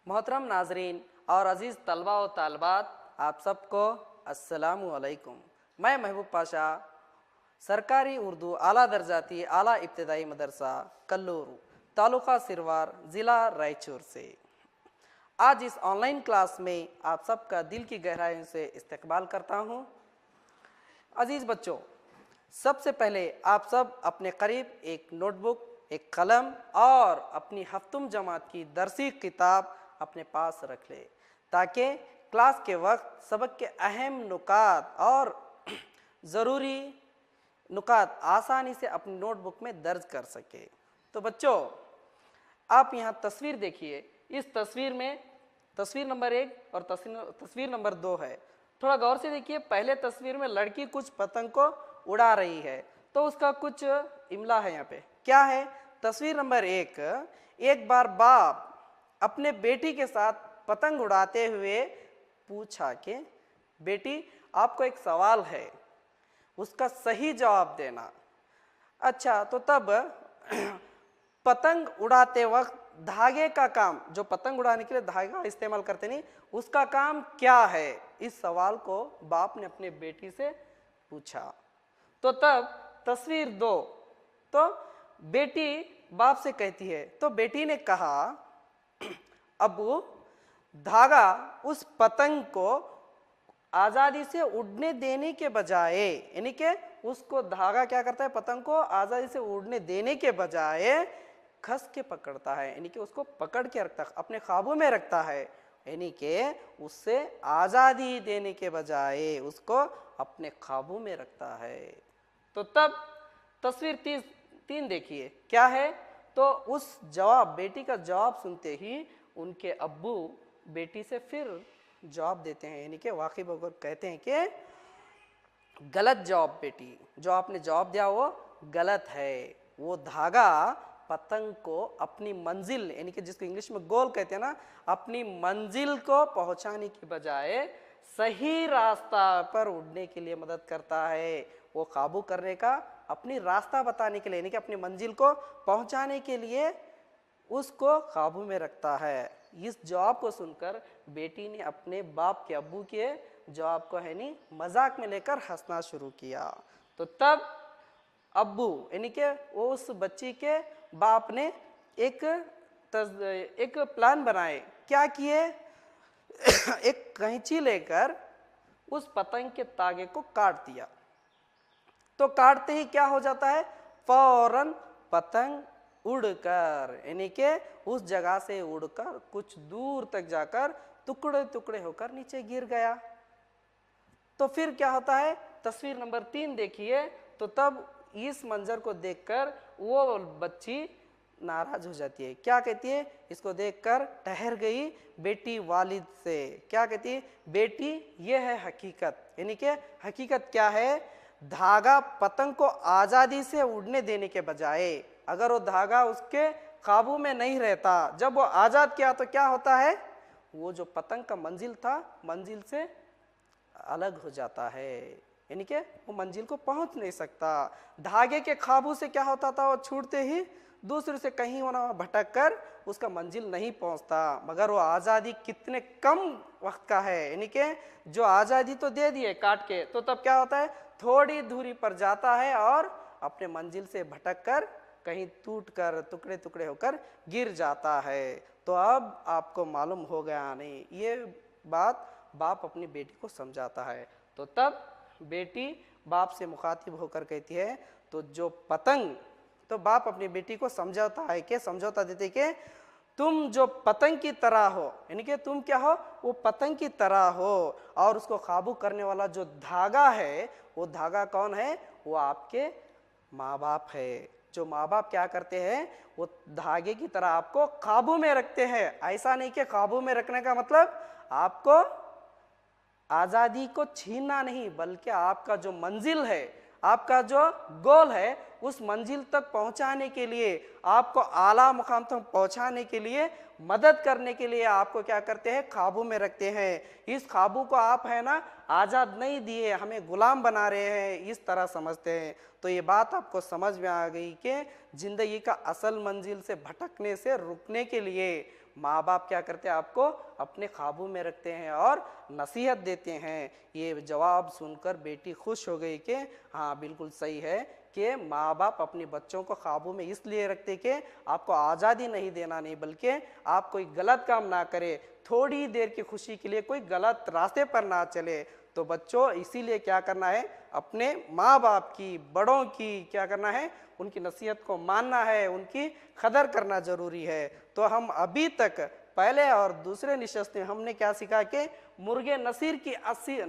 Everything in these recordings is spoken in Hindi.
मोहतरम नाजरीन और अज़ीज़ तलबा व तालबात, आप सबको अस्सलामु अलैकुम। मैं महबूब पाशा, सरकारी उर्दू आला दर्जाती आला इब्तदाई मदरसा कल्लूर, तालुका सिरवार, ज़िला रायचूर से आज इस ऑनलाइन क्लास में आप सबका दिल की गहराइयों से इस्तकबाल करता हूँ। अजीज़ बच्चों, सबसे पहले आप सब अपने करीब एक नोटबुक, एक कलम और अपनी हफ्तुम जमात की दरसी किताब अपने पास रख ले, ताकि क्लास के वक्त सबक के अहम नुकात और ज़रूरी नुकात आसानी से अपनी नोटबुक में दर्ज कर सके। तो बच्चों, आप यहाँ तस्वीर देखिए। इस तस्वीर में तस्वीर नंबर 1 और तस्वीर नंबर 2 है। थोड़ा गौर से देखिए। पहले तस्वीर में लड़की कुछ पतंग को उड़ा रही है, तो उसका कुछ इमला है यहाँ पे। क्या है? तस्वीर नंबर 1, एक बार बाप अपने बेटी के साथ पतंग उड़ाते हुए पूछा कि बेटी, आपको एक सवाल है, उसका सही जवाब देना। अच्छा, तो तब पतंग उड़ाते वक्त धागे का काम, जो पतंग उड़ाने के लिए धागा इस्तेमाल करते नहीं, उसका काम क्या है? इस सवाल को बाप ने अपने बेटी से पूछा। तो तब तस्वीर 2, तो बेटी बाप से कहती है, तो बेटी ने कहा, अब्बू, धागा उस पतंग को आज़ादी से उड़ने देने के बजाय, यानी कि उसको धागा क्या करता है, पतंग को आज़ादी से उड़ने देने के बजाय खस के पकड़ता है, यानी कि उसको पकड़ के रखता है, अपने काबू में रखता है। यानी कि उससे आज़ादी देने के बजाय उसको अपने काबू में रखता है। तो तब तस्वीर 3 देखिए। क्या है? तो उस जवाब, बेटी का जवाब सुनते ही उनके अब्बू बेटी से फिर जवाब देते हैं, यानी कि वाकिफ होकर कहते हैं कि गलत जवाब बेटी, जो आपने जवाब दिया वो गलत है। वो धागा पतंग को अपनी मंजिल, यानी कि जिसको इंग्लिश में गोल कहते हैं ना, अपनी मंजिल को पहुंचाने की बजाय सही रास्ता पर उड़ने के लिए मदद करता है। वो काबू करने का, अपनी रास्ता बताने के लिए, यानी कि अपनी मंजिल को पहुंचाने के लिए उसको काबू में रखता है। इस जवाब को सुनकर बेटी ने अपने बाप के, अब्बू के जवाब को है नहीं मजाक में लेकर हंसना शुरू किया। तो तब अब्बू, यानी कि उस बच्ची के बाप ने एक प्लान बनाए। क्या किए? एक कैंची लेकर उस पतंग के तागे को काट दिया। तो काटते ही क्या हो जाता है? फौरन पतंग उड़कर, यानी कि उस जगह से उड़कर कुछ दूर तक जाकर टुकड़े टुकड़े होकर नीचे गिर गया। तो फिर क्या होता है? तस्वीर नंबर 3 देखिए। तो तब इस मंजर को देखकर वो बच्ची नाराज हो जाती है। क्या कहती है? इसको देखकर ठहर गई बेटी वालिद से। क्या कहती है? बेटी, ये है हकीकत। यानी कि हकीकत क्या है? धागा पतंग को आज़ादी से उड़ने देने के बजाय, अगर वो धागा उसके काबू में नहीं रहता, जब वो आज़ाद किया तो क्या होता है? वो जो पतंग का मंजिल था, मंजिल से अलग हो जाता है, यानी कि वो मंजिल को पहुंच नहीं सकता। धागे के काबू से क्या होता था? वो छूटते ही दूसरे से कहीं वहाँ भटक कर उसका मंजिल नहीं पहुंचता। मगर वो आज़ादी कितने कम वक्त का है, यानी कि जो आज़ादी तो दे दिए काट के, तो तब क्या होता है? थोड़ी दूरी पर जाता है और अपने मंजिल से भटक कर कहीं टूट कर टुकड़े टुकड़े होकर गिर जाता है। तो अब आपको मालूम हो गया नहीं, ये बात बाप अपनी बेटी को समझाता है। तो तब बेटी बाप से मुखातिब होकर कहती है, तो जो पतंग, तो बाप अपनी बेटी को समझाता है कि, समझौता देते कि तुम जो पतंग की तरह हो, यानी कि तुम क्या हो? वो पतंग की तरह हो, और उसको काबू करने वाला जो धागा है, वो धागा कौन है? वो आपके माँ बाप है। जो माँ बाप क्या करते हैं? वो धागे की तरह आपको काबू में रखते हैं। ऐसा नहीं कि काबू में रखने का मतलब आपको आज़ादी को छीनना नहीं, बल्कि आपका जो मंजिल है, आपका जो गोल है, उस मंजिल तक पहुंचाने के लिए, आपको आला मुकाम तक पहुंचाने के लिए, मदद करने के लिए आपको क्या करते हैं? काबू में रखते हैं। इस काबू को आप है ना आज़ाद नहीं दिए, हमें गुलाम बना रहे हैं, इस तरह समझते हैं। तो ये बात आपको समझ में आ गई कि ज़िंदगी का असल मंजिल से भटकने से रुकने के लिए, माँ बाप क्या करते हैं, आपको अपने काबू में रखते हैं और नसीहत देते हैं। ये जवाब सुनकर बेटी खुश हो गई कि हाँ बिल्कुल सही है कि माँ बाप अपने बच्चों को काबू में इसलिए रखते कि आपको आज़ादी नहीं देना नहीं, बल्कि आप कोई गलत काम ना करें, थोड़ी देर की खुशी के लिए कोई गलत रास्ते पर ना चले। तो बच्चों इसीलिए क्या करना है, अपने माँ बाप की, बड़ों की क्या करना है, उनकी नसीहत को मानना है, उनकी कदर करना जरूरी है। तो हम अभी तक पहले और दूसरे निशस्त में हमने क्या सीखा कि मुर्गे नसीर की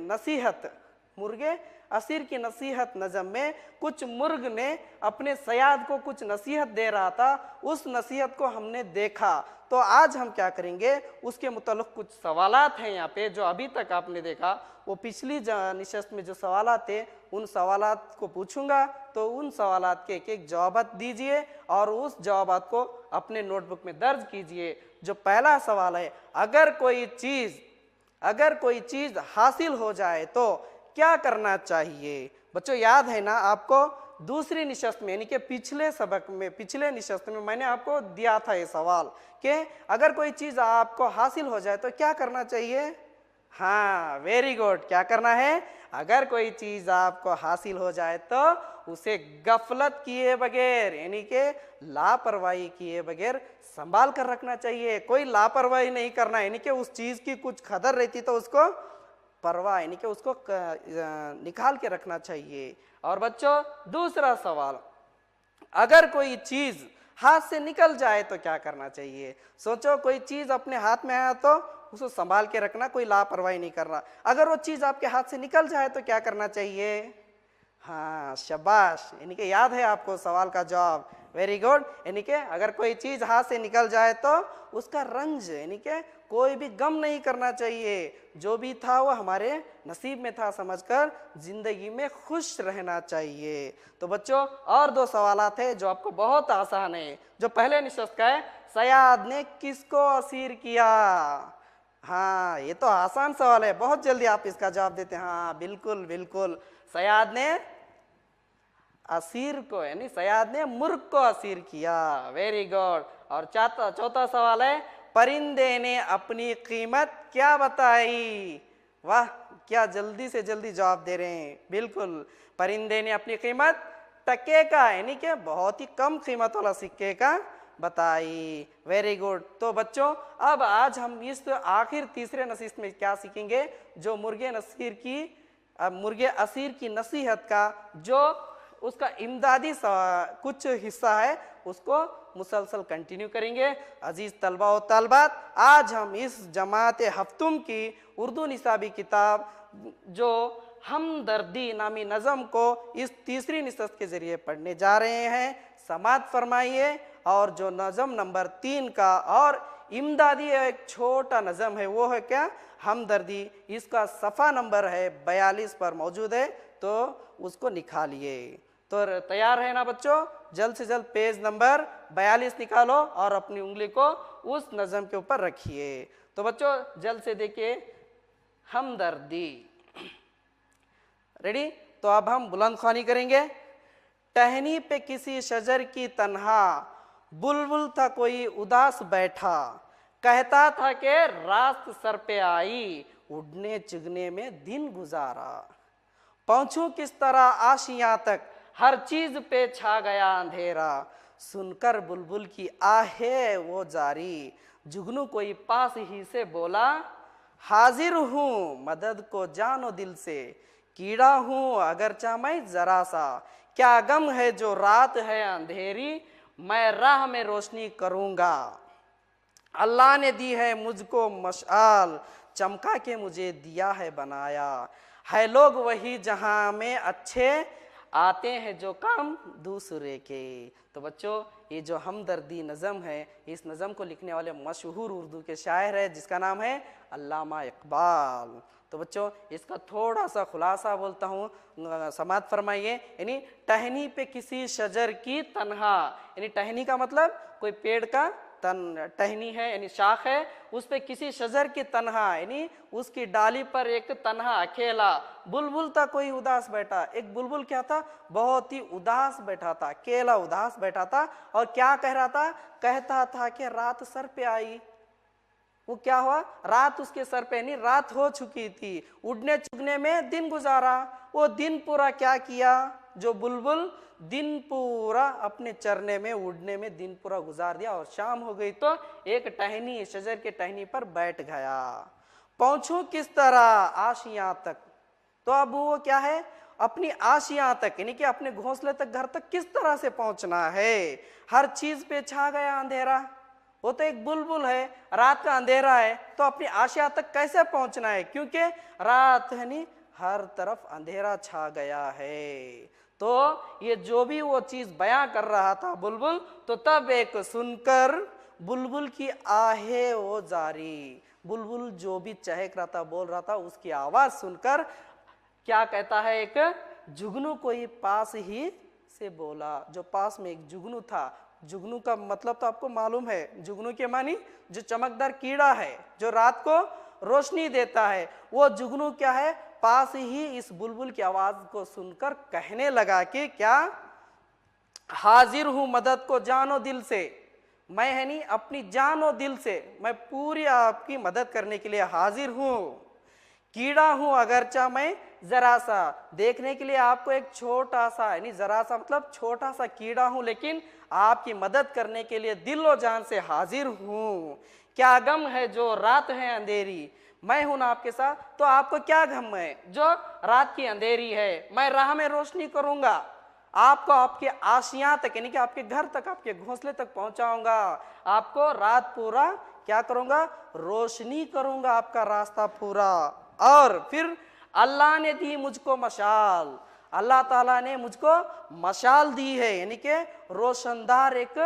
नसीहत, मुर्गे असीर की नसीहत नज़म में कुछ मुर्ग ने अपने सयाद को कुछ नसीहत दे रहा था, उस नसीहत को हमने देखा। तो आज हम क्या करेंगे, उसके मुताल्लिक़ कुछ सवालात हैं यहाँ पे जो अभी तक आपने देखा, वो पिछली निशस्त में जो सवालात थे उन सवालात को पूछूंगा, तो उन सवालात के एक एक जवाबात दीजिए और उस जवाबात को अपने नोटबुक में दर्ज कीजिए। जो पहला सवाल है, अगर कोई चीज़ हासिल हो जाए तो क्या करना चाहिए। बच्चों याद है ना आपको, दूसरी निशस्त में यानी कि पिछले सबक में, पिछले निशस्त में मैंने आपको दिया था ये सवाल कि अगर कोई चीज़ आपको हासिल हो जाए तो क्या करना चाहिए। हाँ वेरी गुड, क्या करना है, अगर कोई चीज़ आपको हासिल हो जाए तो उसे गफलत किए बगैर यानी कि लापरवाही किए बगैर संभाल कर रखना चाहिए। कोई लापरवाही नहीं करना, यानी कि उस चीज़ की कुछ कदर रहती तो उसको परवाह यानी कि उसको निकाल के रखना चाहिए। और बच्चों दूसरा सवाल, अगर कोई चीज़ हाथ से निकल जाए तो क्या करना चाहिए। सोचो कोई चीज़ अपने हाथ में आया तो उसको संभाल के रखना, कोई लापरवाही नहीं करना। अगर वो चीज़ आपके हाथ से निकल जाए तो क्या करना चाहिए। हाँ शाबाश, यानी कि याद है आपको सवाल का जवाब, वेरी गुड। यानी कि अगर कोई चीज़ हाथ से निकल जाए तो उसका रंज यानी कि कोई भी गम नहीं करना चाहिए, जो भी था वो हमारे नसीब में था समझकर जिंदगी में खुश रहना चाहिए। तो बच्चों और दो सवालात है जो आपको बहुत आसान है। जो पहले निशस्त का है, सयाद ने किसको असीर किया। हाँ ये तो आसान सवाल है, बहुत जल्दी आप इसका जवाब देते हैं। हाँ बिल्कुल बिल्कुल, सयाद ने असीर को यानी सयाद ने मुर्ग को असीर किया, वेरी गुड। और चौथा सवाल है, परिंदे ने अपनी कीमत क्या बताई। वाह क्या जल्दी से जल्दी जवाब दे रहे हैं, बिल्कुल। परिंदे ने अपनी कीमत टके का यानी कि बहुत ही कम कीमत वाला सिक्के का बताई, वेरी गुड। तो बच्चों अब आज हम इस आखिर तीसरे नसीहत में क्या सीखेंगे, जो मुर्गे असीर की नसीहत का जो उसका इमदादी कुछ हिस्सा है उसको मुसलसल कंटिन्यू करेंगे। अजीज तलबा व तालबात, आज हम इस जमात हफ्तुम की उर्दू निसाबी किताब जो हमदर्दी नामी नज़म को इस तीसरी निशस्त के ज़रिए पढ़ने जा रहे हैं। समात फरमाइए। और जो नज़म नंबर 3 का और इमदादी एक छोटा नज़म है वो है क्या, हमदर्दी, इसका सफ़ा नंबर है 42 पर मौजूद है, तो उसको निकालिए। तो तैयार है ना बच्चों, जल्द से जल्द पेज नंबर 42 निकालो और अपनी उंगली को उस नज़म के ऊपर रखिए। तो बच्चों जल्द से देखिए, हमदर्दी, रेडी। तो अब हम बुलंद ख्वानी करेंगे। टहनी पे किसी शजर की तन्हा, बुलबुल था कोई उदास बैठा, कहता था कि रात सर पे आई, उड़ने चुगने में दिन गुजारा, पहुंचूं किस तरह आशियां तक, हर चीज पे छा गया अंधेरा, सुनकर बुलबुल की आहे वो जारी, जुगनू कोई पास ही से बोला, हाजिर हूँ मदद को जानो दिल से, कीड़ा हूँ अगरचा मैं जरा सा, क्या गम है जो रात है अंधेरी, मैं राह में रोशनी करूँगा, अल्लाह ने दी है मुझको मशाल, चमका के मुझे दिया है बनाया, है लोग वही जहां में अच्छे, आते हैं जो काम दूसरे के। तो बच्चों ये जो हमदर्दी नज़म है, इस नज़म को लिखने वाले मशहूर उर्दू के शायर है जिसका नाम है अल्लामा इकबाल। तो बच्चों इसका थोड़ा सा खुलासा बोलता हूँ, समात फरमाइए। यानी टहनी पे किसी शजर की तन्हा, यानी टहनी का मतलब कोई पेड़ का टहनी है यानी शाख है, उस पे किसी शजर की तन्हा यानी उसकी डाली पर एक तन्हा अकेला बुलबुल था कोई उदास बैठा। एक बुलबुल क्या था, बहुत ही उदास बैठा था, अकेला उदास बैठा था। और क्या कह रहा था, कहता था कि रात सर पे आई, वो क्या हुआ, रात उसके सर पे नहीं, रात हो चुकी थी, उड़ने चुगने में दिन गुजारा। वो दिन पूरा क्या किया, जो बुलबुल दिन पूरा अपने चरने में उड़ने में दिन पूरा गुजार दिया, और शाम हो गई तो एक टहनी, शजर के टहनी पर बैठ गया। पहुंचूं किस तरह, आशियां तक। तो अब वो क्या है, अपनी आशियां तक, यानी कि अपने घोंसले तक, घर तक किस तरह से पहुंचना है। हर चीज पे छा गया अंधेरा, वो तो एक बुलबुल है, रात का अंधेरा है, तो अपनी आशिया तक कैसे पहुंचना है, क्योंकि रात है नहीं, हर तरफ अंधेरा छा गया है। तो ये जो भी वो चीज बयां कर रहा था बुलबुल, तो तब एक सुनकर बुलबुल की आहें वो जारी, बुलबुल जो भी चहक रहा था, बोल रहा था, उसकी आवाज सुनकर क्या कहता है, एक जुगनू कोई पास ही से बोला। जो पास में एक जुगनू था, जुगनू का मतलब तो आपको मालूम है, जुगनू के मानी जो चमकदार कीड़ा है, जो रात को रोशनी देता है, वो जुगनू क्या है, पास ही इस बुलबुल की आवाज को सुनकर कहने लगा कि क्या, हाजिर हूं मदद को जानो दिल से, मैं है नहीं अपनी जानो दिल से, मैं पूरी आपकी मदद करने के लिए हाजिर हूं। कीड़ा हूं अगरचा मैं जरा सा, देखने के लिए आपको एक छोटा सा, यानी जरा सा मतलब छोटा सा कीड़ा हूं, लेकिन आपकी मदद करने के लिए दिलो जान से हाजिर हूं। क्या गम है जो रात है अंधेरी, मैं हूं ना आपके साथ, तो आपको क्या गम है जो रात की अंधेरी है, मैं राह में रोशनी करूंगा, आपको आपके आशियां तक, यानी कि आपके घर तक, आपके घोंसले तक पहुंचाऊंगा, आपको रात पूरा क्या करूंगा, रोशनी करूंगा आपका रास्ता पूरा। और फिर अल्लाह ने दी मुझको मशाल, अल्लाह ताला ने मुझको मशाल दी है, यानी कि रोशनदार एक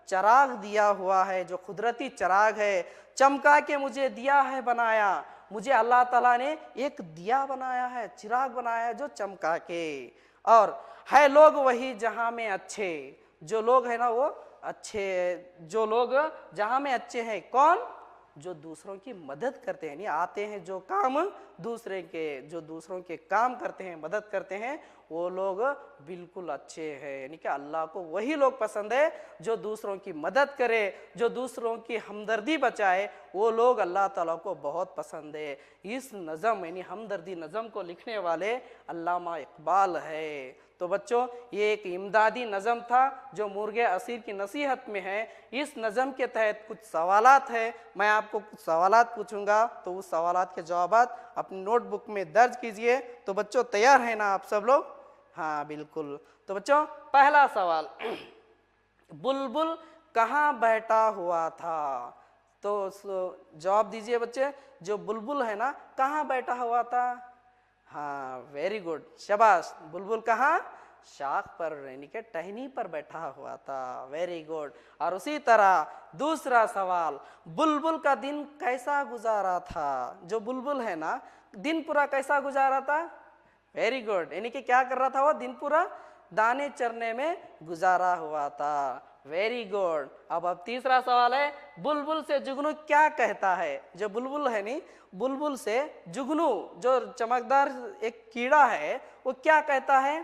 चराग दिया हुआ है, जो कुदरती चराग है, चमका के मुझे दिया है बनाया, मुझे अल्लाह ताला ने एक दिया बनाया है, चिराग बनाया है जो चमका के। और है लोग वही जहां में अच्छे, जो लोग है ना वो अच्छे, जो लोग जहां में अच्छे हैं, कौन, जो दूसरों की मदद करते हैं, नहीं आते हैं जो काम दूसरे के, जो दूसरों के काम करते हैं, मदद करते हैं, वो लोग बिल्कुल अच्छे हैं, यानी कि अल्लाह को वही लोग पसंद है जो दूसरों की मदद करे, जो दूसरों की हमदर्दी बचाए, वो लोग अल्लाह ताला को बहुत पसंद है। इस नज़म यानी हमदर्दी नज़म को लिखने वाले अल्लामा इकबाल है। तो बच्चों, ये एक इमदादी नज़म था जो मुर्गे असीर की नसीहत में है। इस नज़म के तहत कुछ सवालात है, मैं आपको कुछ सवालात पूछूंगा, तो उस सवालात के जवाबात अपनी नोटबुक में दर्ज कीजिए। तो बच्चों तैयार हैं ना आप सब लोग, हाँ बिल्कुल। तो बच्चों पहला सवाल, बुलबुल कहाँ बैठा हुआ था, तो जवाब दीजिए बच्चे, जो बुलबुल है ना कहाँ बैठा हुआ था, हाँ वेरी गुड, शाबाश, बुलबुल कहाँ, शाख पर, यानी कि टहनी पर बैठा हुआ था, वेरी गुड। और उसी तरह दूसरा सवाल, बुलबुल का दिन कैसा गुजारा था, जो बुलबुल है ना दिन पूरा कैसा गुजारा था, वेरी गुड, यानी कि क्या कर रहा था वो, दिन पूरा दाने चरने में गुजारा हुआ था, वेरी गुड। अब तीसरा सवाल है, बुलबुल से जुगनू क्या कहता है, जो बुलबुल है नहीं, बुलबुल से जुगनू जो चमकदार एक कीड़ा है वो क्या कहता है,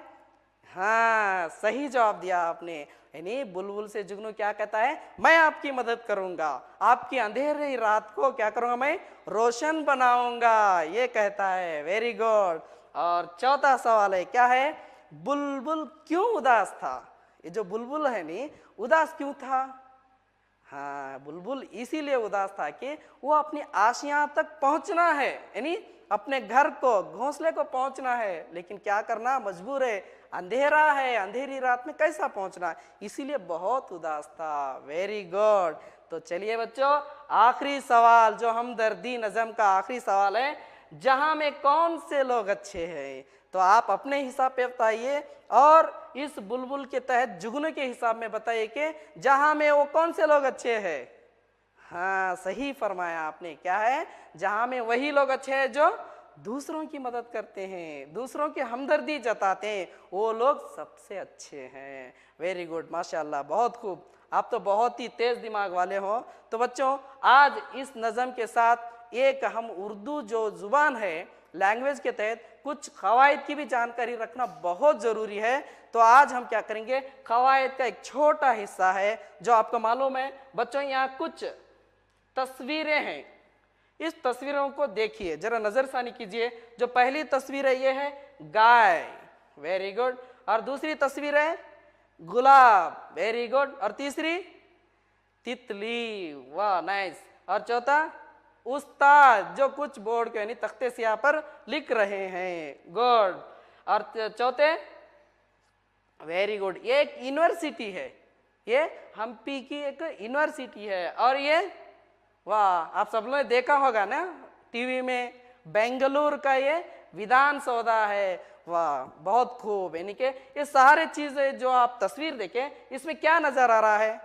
हाँ सही जवाब दिया आपने, यानी बुलबुल से जुगनू क्या कहता है, मैं आपकी मदद करूंगा, आपकी अंधेरी रात को क्या करूंगा, मैं रोशन बनाऊंगा, ये कहता है, वेरी गुड। और चौथा सवाल है, क्या है, बुलबुल क्यों उदास था, ये जो बुलबुल है नी उदास क्यों था, हाँ बुलबुल इसीलिए उदास था कि वो अपनी आशियां तक पहुंचना है, यानी अपने घर को, घोंसले को पहुंचना है, लेकिन क्या करना, मजबूर है, अंधेरा है, अंधेरी रात में कैसा पहुंचना, इसीलिए बहुत उदास था, वेरी गुड। तो चलिए बच्चों, आखिरी सवाल, जो हमदर्दी नज़म का आखिरी सवाल है, जहां में कौन से लोग अच्छे हैं, तो आप अपने हिसाब पे बताइए, और इस बुलबुल के तहत जुगनू के हिसाब में बताइए कि जहां में वो कौन से लोग अच्छे हैं, हाँ सही फरमाया आपने, क्या है, जहां में वही लोग अच्छे हैं जो दूसरों की मदद करते हैं, दूसरों की हमदर्दी जताते हैं, वो लोग सबसे अच्छे हैं, वेरी गुड, माशाल्लाह, बहुत खूब, आप तो बहुत ही तेज दिमाग वाले हो। तो बच्चों आज इस नज़म के साथ एक हम उर्दू जो जुबान है, लैंग्वेज के तहत कुछ क़वायद की भी जानकारी रखना बहुत ज़रूरी है। तो आज हम क्या करेंगे, क़वायद का एक छोटा हिस्सा है जो आपको मालूम है। बच्चों यहाँ कुछ तस्वीरें हैं, इस तस्वीरों को देखिए, जरा नजरसानी कीजिए। जो पहली तस्वीर है ये है गाय, वेरी गुड। और दूसरी तस्वीर है गुलाब, वेरी गुड। और तीसरी तितली, वाह नाइस। और चौथा उस्ताद, जो कुछ बोर्ड के यानी तख्ते स्याह पर लिख रहे हैं, गुड। और चौथे वेरी गुड, ये एक यूनिवर्सिटी है, ये हम्पी की एक यूनिवर्सिटी है। और ये वाह, आप सब लोगों ने देखा होगा ना टीवी में, बेंगलुरु का ये विधान सौधा है, वाह बहुत खूब। यानी कि ये सारे चीजें जो आप तस्वीर देखें, इसमें क्या नजर आ रहा है?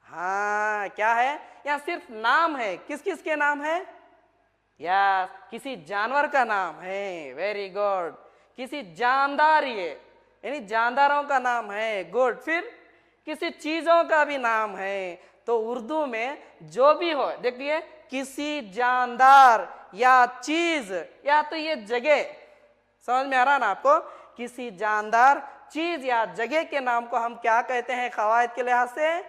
हाँ, क्या है? यहाँ सिर्फ नाम है। किस किस के नाम है? या किसी जानवर का नाम है, वेरी गुड। किसी जानदार, ये यानी जानदारों का नाम है, गुड। फिर किसी चीजों का भी नाम है। तो उर्दू में जो भी हो, देखिए, किसी जानदार या चीज या तो ये जगह, समझ में आ रहा ना आपको? किसी जानदार, चीज या जगह के नाम को हम क्या कहते हैं कवायद के लिहाज से?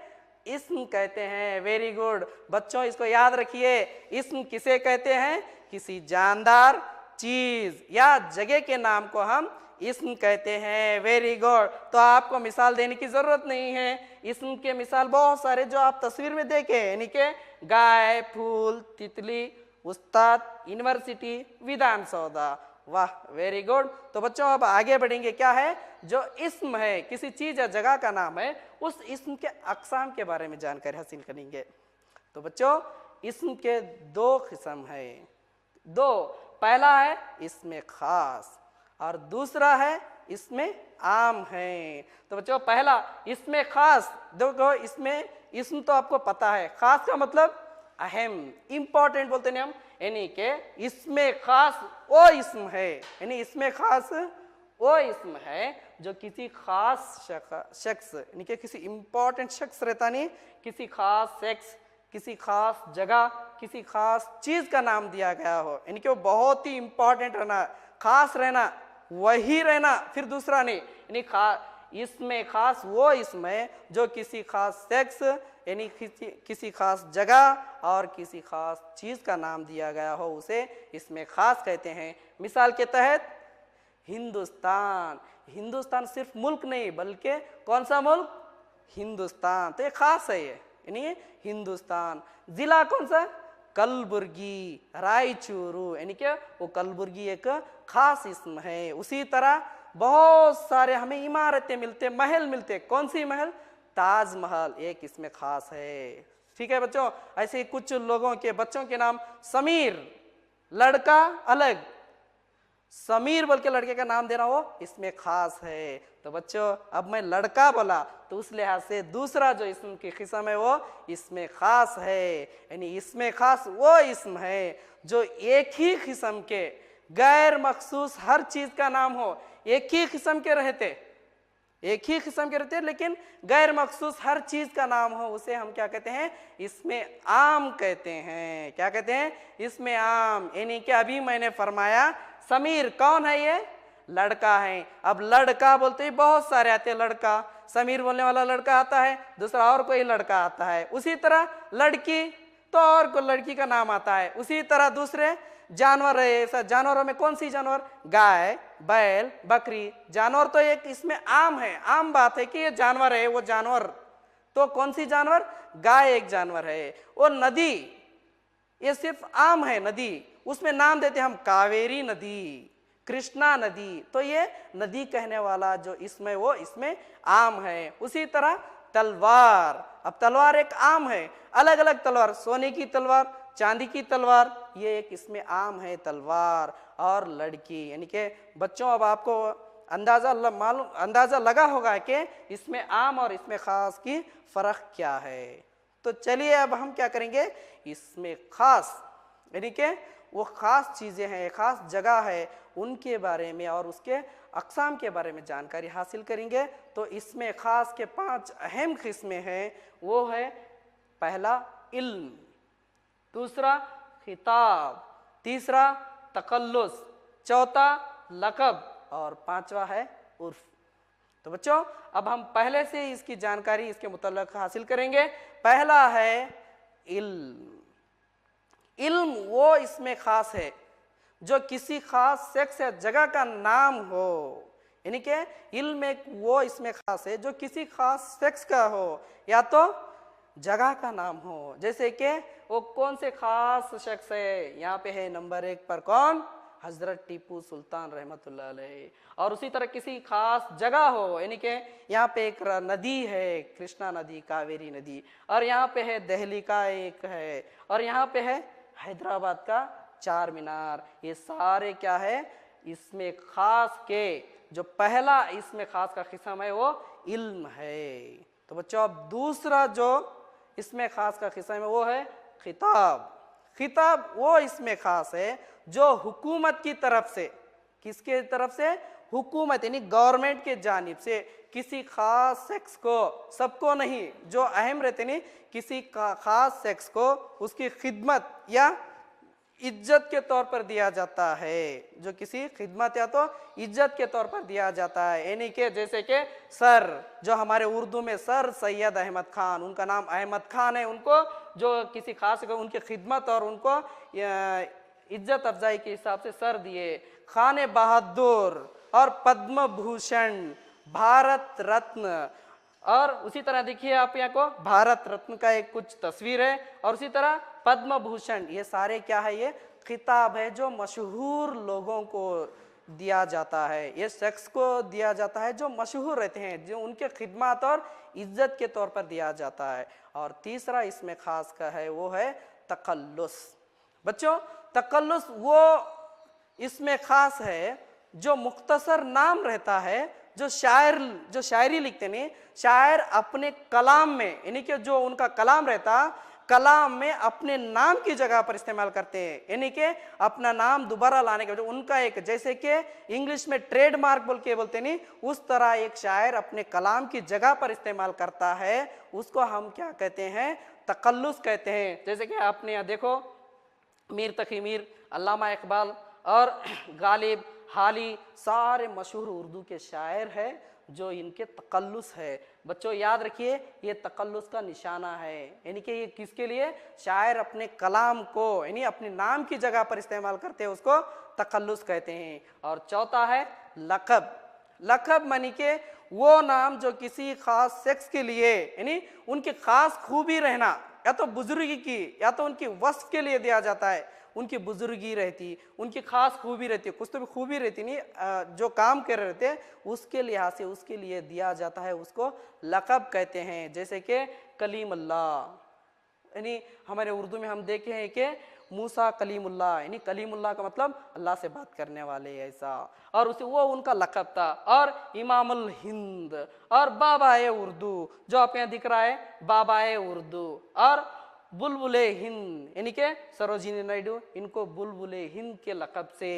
इस्म कहते हैं, वेरी गुड। बच्चों इसको याद रखिए, इस्म किसे कहते हैं? किसी जानदार, चीज या जगह के नाम को हम इस्म कहते हैं, वेरी गुड। तो आपको मिसाल देने की जरूरत नहीं है, इस्म के मिसाल बहुत सारे जो आप तस्वीर में देखे, यानी कि गाय, फूल, तितली, उस्ताद, यूनिवर्सिटी, विधान सौदा, वाह वेरी गुड। तो बच्चों अब आगे बढ़ेंगे। क्या है? जो इस्म है, किसी चीज या जगह का नाम है, उस इस्म के अक़साम के बारे में जानकारी हासिल करेंगे। तो बच्चों इस्म के दो किस्म है, दो। पहला है इसमें खास और दूसरा है इसमें आम है। तो बच्चों पहला इसमें खास, देखो इसमें इस्म तो आपको पता है, खास का मतलब अहम, इंपॉर्टेंट बोलते हैं हम, यानी कि इसमें खास वो इस्म है, यानी इसमें खास वो इस्म है जो किसी खास शख्स, यानी कि किसी इंपॉर्टेंट शख्स रहता नहीं, किसी खास शख्स, किसी खास जगह, किसी खास चीज का नाम दिया गया हो, यानी कि वो बहुत ही इंपॉर्टेंट रहना, खास रहना, वही रहना, फिर दूसरा नहीं। यानी इसमें खास वो इसम है जो किसी खास शख्स, यानी किसी खास जगह और किसी खास चीज का नाम दिया गया हो, उसे इसमें खास कहते हैं। मिसाल के तहत हिंदुस्तान, हिंदुस्तान सिर्फ मुल्क नहीं बल्कि कौन सा मुल्क? हिंदुस्तान, तो ये खास है, ये यानी हिंदुस्तान। जिला कौन सा? कलबुर्गी, रायचूरू, यानी कि वो कलबुर्गी एक खास इस्म है। उसी तरह बहुत सारे हमें इमारतें मिलते, महल मिलते, कौन सी महल? ताजमहल, एक इसमें खास है। ठीक है बच्चों, ऐसे कुछ लोगों के बच्चों के नाम समीर, लड़का अलग, समीर बोल के लड़के का नाम देना हो इसमें खास है। तो बच्चों अब मैं लड़का बोला तो उस लिहाज से दूसरा जो इस्म की किस्म है वो इसमें खास है, यानी इसमें खास वो इस्म है जो एक ही किस्म के गैर मखसूस हर चीज का नाम हो, एक ही किस्म के रहते, एक ही किस्म के रहते लेकिन गैर मखसूस हर चीज का नाम हो, उसे हम क्या कहते हैं? इसमें आम कहते हैं। क्या कहते हैं? इसमें आम। यानी कि अभी मैंने फरमाया समीर कौन है? ये लड़का है। अब लड़का बोलते ही बहुत सारे आते हैं, लड़का, समीर बोलने वाला लड़का आता है, दूसरा और कोई लड़का आता है। उसी तरह लड़की तो और कोई लड़की का नाम आता है। उसी तरह दूसरे जानवर है, ऐसा जानवरों में कौन सी जानवर? गाय, बैल, बकरी, जानवर तो एक इसमें आम है, आम बात है कि ये जानवर है, वो जानवर तो कौन सी जानवर? गाय एक जानवर है। और नदी, ये सिर्फ आम है, नदी, उसमें नाम देते हम कावेरी नदी, कृष्णा नदी, तो ये नदी कहने वाला जो इसमें वो इसमें आम है। उसी तरह तलवार, अब तलवार एक आम है, अलग अलग तलवार, सोने की तलवार, चांदी की तलवार, ये एक इसमें आम है तलवार। और लड़की, यानी कि बच्चों अब आपको अंदाजा लगा होगा कि इसमें आम और इसमें खास की फर्क क्या है। तो चलिए अब हम क्या करेंगे, इसमें खास यानी कि वो खास चीजें हैं, खास जगह है, उनके बारे में और उसके अक़साम के बारे में जानकारी हासिल करेंगे। तो इसमें खास के 5 अहम किस्में हैं। वो है पहला इल्म, दूसरा खिताब, तीसरा तकल्लुस, चौथा लक़ब और पांचवा है उर्फ। तो बच्चों अब हम पहले से इसकी जानकारी इसके मुतल्लिक़ हासिल करेंगे। पहला है इल्म। इल्म वो इसमें खास है जो किसी खास सेक्स या जगह का नाम हो, यानी कि इल्म एक वो इसमें खास है जो किसी खास सेक्स का हो या तो जगह का नाम हो। जैसे कि वो कौन से खास शख्स है, यहाँ पे है नंबर 1 पर कौन, हजरत टीपू सुल्तान रहमतुल्लाह अलैह। और उसी तरह किसी खास जगह हो, यानी कि यहाँ पे एक नदी है, कृष्णा नदी, कावेरी नदी, और यहाँ पे है दिल्ली का एक है, और यहाँ पे है हैदराबाद का चार मीनार। ये सारे क्या है, इसमें खास के जो पहला इसमें खास का किस्म है वो इल्म है। तो बच्चों अब दूसरा जो इसमें खास का किस्म है वो है खिताब। खिताब वो इसमें खास है जो हुकूमत की तरफ से, किसके तरफ से, हुकूमत यानी गवर्नमेंट के जानिब से किसी खास सेक्स को, सबको नहीं, जो अहम रहते नहीं, किसी खास सेक्स को उसकी खिदमत या इज्जत के तौर पर दिया जाता है, जो किसी खिदमत या तो इज्जत के तौर पर दिया जाता है। यानी कि जैसे कि सर, जो हमारे उर्दू में सर सैयद अहमद खान, उनका नाम अहमद खान है, उनको जो किसी खास को उनकी खिदमत और उनको इज्जत अफजाई के हिसाब से सर दिए। खान बहादुर और पद्म भूषण, भारत रत्न, और उसी तरह देखिए आप यहाँ को भारत रत्न का एक कुछ तस्वीर है, और उसी तरह पद्म भूषण, ये सारे क्या है, ये खिताब है जो मशहूर लोगों को दिया जाता है, ये शख्स को दिया जाता है जो मशहूर रहते हैं, जो उनके खिदमत और इज्जत के तौर पर दिया जाता है। और तीसरा इसमें खास का है वो है तकल्लुस। बच्चों तकल्लुस वो इसमें खास है जो मुख्तसर नाम रहता है, जो शायर जो शायरी लिखते नहीं, शायर अपने कलाम में, यानी कि जो उनका कलाम रहता, कलाम में अपने नाम की जगह पर इस्तेमाल करते हैं, यानी कि अपना नाम दोबारा लाने के वजह उनका एक, जैसे कि इंग्लिश में ट्रेडमार्क बोल के बोलते नहीं, उस तरह एक शायर अपने कलाम की जगह पर इस्तेमाल करता है, उसको हम क्या कहते हैं, तकल्लुस कहते हैं। जैसे कि आपने यहाँ देखो मीर तकी मीर, अल्लामा इकबाल और गालिब, हाली, सारे मशहूर उर्दू के शायर हैं जो इनके तकल्लुस है। बच्चों याद रखिए ये तकल्लुस का निशाना है, यानी कि ये किसके लिए, शायर अपने कलाम को यानी अपने नाम की जगह पर इस्तेमाल करते हैं, उसको तकल्लुस कहते हैं। और चौथा है लक़ब। लक़ब मानी के वो नाम जो किसी खास शख्स के लिए, यानी उनकी खास खूबी रहना, या तो बुजुर्गी की या तो उनकी वस्फ के लिए दिया जाता है, उनकी बुजुर्गी रहती, उनकी खास खूबी रहती है, कुछ तो भी खूबी रहती नहीं, जो काम कर रहे थे उसके लिहाज से उसके लिए दिया जाता है, उसको लक़ब कहते हैं। जैसे कि कलीमुल्लाह, यानी हमारे उर्दू में हम देखे हैं कि मूसा कलीमुल्लाह, यानी कलीमुल्लाह का मतलब अल्लाह से बात करने वाले, ऐसा, और उसे वो उनका लक़ब था। और इमामुल हिंद और बाबाए उर्दू, जो आप यहाँ दिख रहा है बाबाए उर्दू, और बुलबुले हिंद, यानी कि सरोजिनी नायडू, इनको बुलबुले हिंद के लक़ब से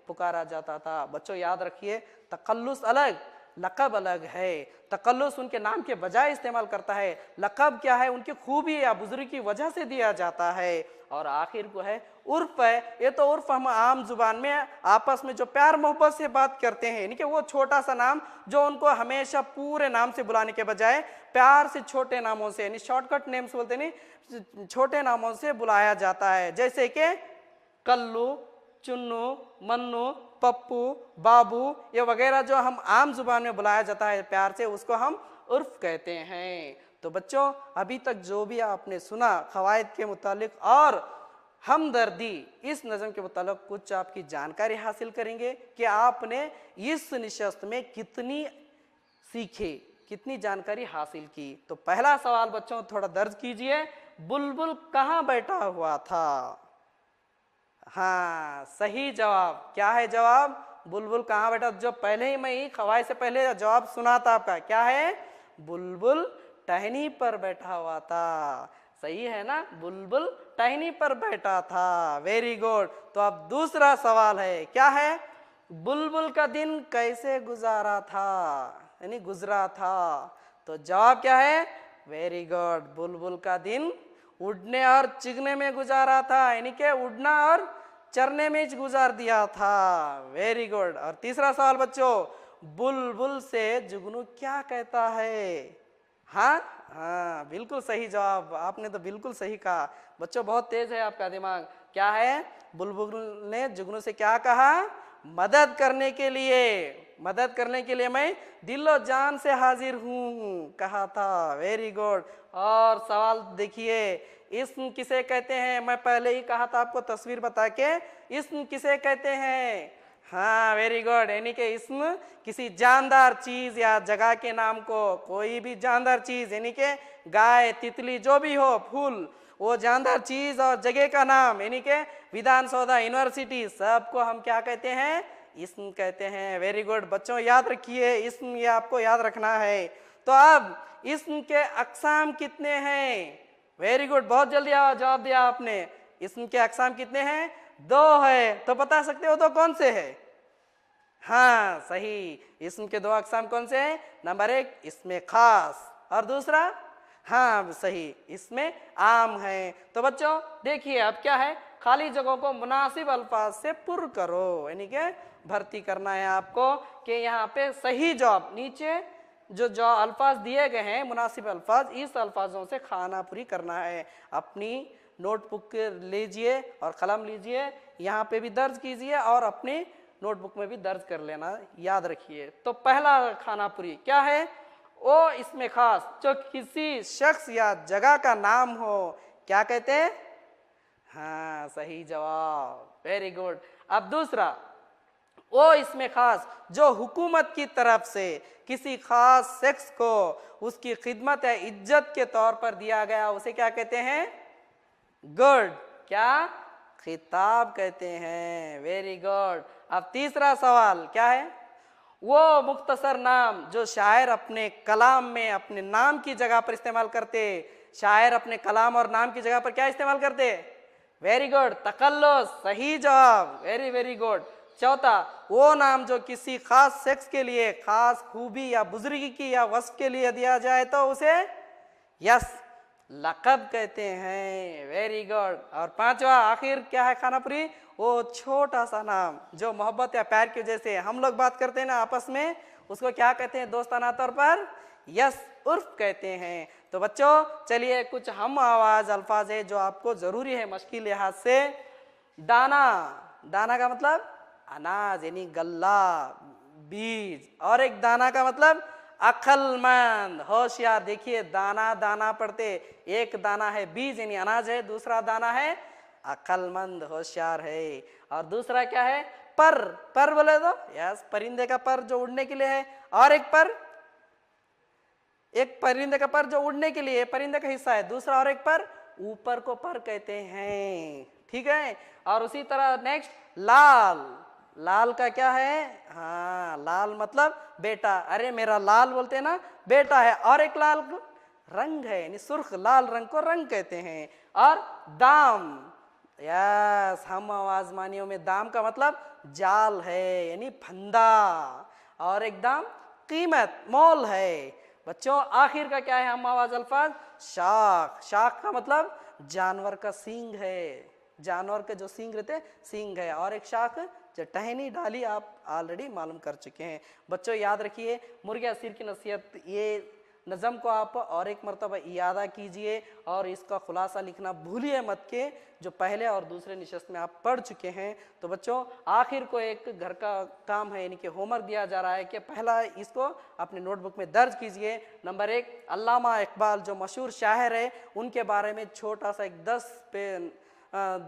पुकारा जाता था। बच्चों याद रखिए तकल्लुस अलग, लक़ब अलग है। तकल्लुस उनके नाम के बजाय इस्तेमाल करता है, लक़ब क्या है, उनकी खूबी या बुजुर्गी की वजह से दिया जाता है। और आखिर को है उर्फ है, ये तो उर्फ हम आम जुबान में आपस में जो प्यार मोहब्बत से बात करते हैं, यानी कि वो छोटा सा नाम जो उनको हमेशा पूरे नाम से बुलाने के बजाय प्यार से छोटे नामों से, यानी शॉर्टकट नेम्स बोलते नहीं, छोटे नामों से बुलाया जाता है। जैसे कि कल्लू, चुन्नू, मन्नू, पप्पू, बाबू, ये वगैरह जो हम आम जुबान में बुलाया जाता है प्यार से, उसको हम उर्फ कहते हैं। तो बच्चों अभी तक जो भी आपने सुना क़वाइद के मुतालिक और हमदर्दी, इस नज़म के मुतालिक कुछ आपकी जानकारी हासिल करेंगे कि आपने इस निशस्त में कितनी सीखे, कितनी जानकारी हासिल की। तो पहला सवाल बच्चों थोड़ा दर्ज कीजिए, बुलबुल कहाँ बैठा हुआ था? हाँ सही जवाब, क्या है जवाब, बुलबुल कहाँ बैठा, जो पहले ही मैं क़वाइद से पहले जवाब सुना था आपका, क्या है, बुलबुल टहनी पर बैठा हुआ था। सही है ना, बुलबुल टहनी पर बैठा था, वेरी गुड। तो अब दूसरा सवाल है, क्या है, बुलबुल का दिन कैसे गुजारा था, यानी गुजरा था। तो जवाब क्या है, वेरी गुड, बुलबुल का दिन उड़ने और चिगने में गुजारा था, यानी कि उड़ना और चरने में गुजार दिया था, वेरी गुड। और तीसरा सवाल बच्चों, बुलबुल से जुगनू क्या कहता है? हाँ हाँ, बिल्कुल सही जवाब, आपने तो बिल्कुल सही कहा। बच्चों बहुत तेज है आपका दिमाग। क्या है? बुलबुल ने जुगनू से क्या कहा? मदद करने के लिए, मदद करने के लिए मैं दिलो जान से हाजिर हूँ कहा था। Very good. और सवाल देखिए, इस्म किसे कहते हैं? मैं पहले ही कहा था आपको तस्वीर बता के, इस्म किसे कहते हैं? हाँ वेरी गुड, यानी कि इसमें किसी जानदार चीज या जगह के नाम को, कोई भी जानदार चीज यानी कि गाय, तितली, जो भी हो, फूल, वो जानदार चीज और जगह का नाम यानी कि विधान सौधा, यूनिवर्सिटी, सबको हम क्या कहते हैं? इस्म कहते हैं। वेरी गुड बच्चों, याद रखिए इस्म, ये आपको याद रखना है। तो अब इस्म के अक़साम कितने हैं? वेरी गुड, बहुत जल्दी जवाब दिया आपने। इस्म के अक़साम कितने हैं? 2 है। तो बता सकते हो तो कौन से है? हाँ सही, इस्म के 2 अक़साम कौन से हैं? नंबर 1 इसमें खास, और दूसरा, हाँ सही, इसमें आम है। तो बच्चों देखिए अब क्या है, खाली जगहों को मुनासिब अल्फाज से पुर करो, यानी कि भर्ती करना है आपको कि यहाँ पे सही जवाब, नीचे जो अल्फाज दिए गए हैं मुनासिब अल्फाज, इस अल्फाजों से खाना पूरी करना है। अपनी नोटबुक लीजिए और कलम लीजिए, यहाँ पे भी दर्ज कीजिए और अपनी नोटबुक में भी दर्ज कर लेना, याद रखिए। तो पहला खानापुरी क्या है? ओ इसमें खास, जो किसी शख्स या जगह का नाम हो, क्या कहते हैं? हाँ सही जवाब, वेरी गुड। अब दूसरा, ओ इसमें खास, जो हुकूमत की तरफ से किसी खास शख्स को उसकी खिदमत या इज्जत के तौर पर दिया गया, उसे क्या कहते हैं? गुड, क्या? खिताब कहते हैं। Very good. अब तीसरा सवाल क्या है? वो मुख्तसर नाम जो शायर अपने कलाम में अपने नाम की जगह पर इस्तेमाल करते, शायर अपने कलाम और नाम की जगह पर क्या इस्तेमाल करते? वेरी गुड, तकल्लुस, सही जवाब, वेरी वेरी गुड। चौथा, वो नाम जो किसी खास शख्स के लिए खास खूबी या बुजुर्गी की या वस्फ के लिए दिया जाए तो उसे यस लक़ब कहते हैं। Very good. और पांचवा आखिर क्या है खानापुरी? वो छोटा सा नाम जो मोहब्बत या प्यार की वजह से हम लोग बात करते हैं ना आपस में, उसको क्या कहते हैं दोस्ताना तौर पर? यस, उर्फ कहते हैं। तो बच्चों चलिए कुछ हम आवाज अल्फाज है जो आपको जरूरी है मश्की लिहाज से। दाना, दाना का मतलब अनाज यानी गल्ला, बीज, और एक दाना का मतलब अक्लमंद, होशियार। देखिए दाना दाना पढ़ते, एक दाना है बीज यानी अनाज है, दूसरा दाना है अक्लमंद, होशियार है। और दूसरा क्या है? पर, पर बोले तो यस, परिंदे का पर जो उड़ने के लिए है, और एक पर, एक परिंदे का पर जो उड़ने के लिए परिंदे का हिस्सा है, दूसरा और एक पर, ऊपर को पर कहते हैं। ठीक है। और उसी तरह नेक्स्ट लाल, लाल का क्या है? हाँ लाल मतलब बेटा, अरे मेरा लाल बोलते हैं ना, बेटा है। और एक लाल रंग है यानी सुर्ख लाल रंग को रंग कहते हैं। और दाम, यस, हम आवाज मानियों में दाम का मतलब जाल है यानी फंदा, और एकदम कीमत मोल है। बच्चों आखिर का क्या है हम आवाज अल्फाज? शाख, शाख का मतलब जानवर का सींग है, जानवर के जो सींग रहते सींग है। और एक शाख जो टहनी डाली, आप ऑलरेडी मालूम कर चुके हैं। बच्चों याद रखिए मुर्गे असीर की नसीहत, ये नज़म को आप और एक मरतबा यादा कीजिए और इसका खुलासा लिखना भूलिए मत के, जो पहले और दूसरे निशस्त में आप पढ़ चुके हैं। तो बच्चों आखिर को एक घर का काम है यानी कि होमवर्क दिया जा रहा है कि पहला इसको अपने नोटबुक में दर्ज कीजिए। नंबर 1, अल्लामा इकबाल जो मशहूर शायर है उनके बारे में छोटा सा एक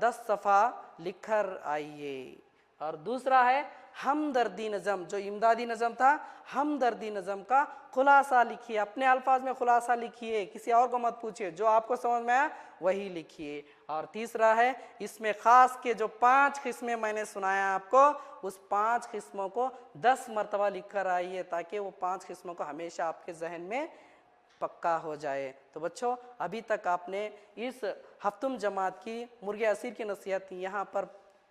10 सफ़ा लिख कर आइए। और दूसरा है हमदर्दी नज़म, जो इमदादी नज़म था, हमदर्दी नज़म का खुलासा लिखिए, अपने अल्फाज में खुलासा लिखिए, किसी और को मत पूछिए, जो आपको समझ में आया वही लिखिए। और तीसरा है इसमें खास के जो 5 किस्में मैंने सुनाया आपको, उस 5 किस्मों को 10 मरतबा लिख कर आइए ताकि वो 5 किस्मों को हमेशा आपके जहन में पक्का हो जाए। तो बच्चों अभी तक आपने इस हफ्तुम जमात की मुर्गे असीर की नसीहत यहाँ पर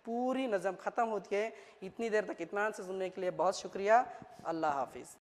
पूरी नज़म ख़त्म होती है। इतनी देर तक इत्मीनान से सुनने के लिए बहुत शुक्रिया। अल्लाह हाफिज़।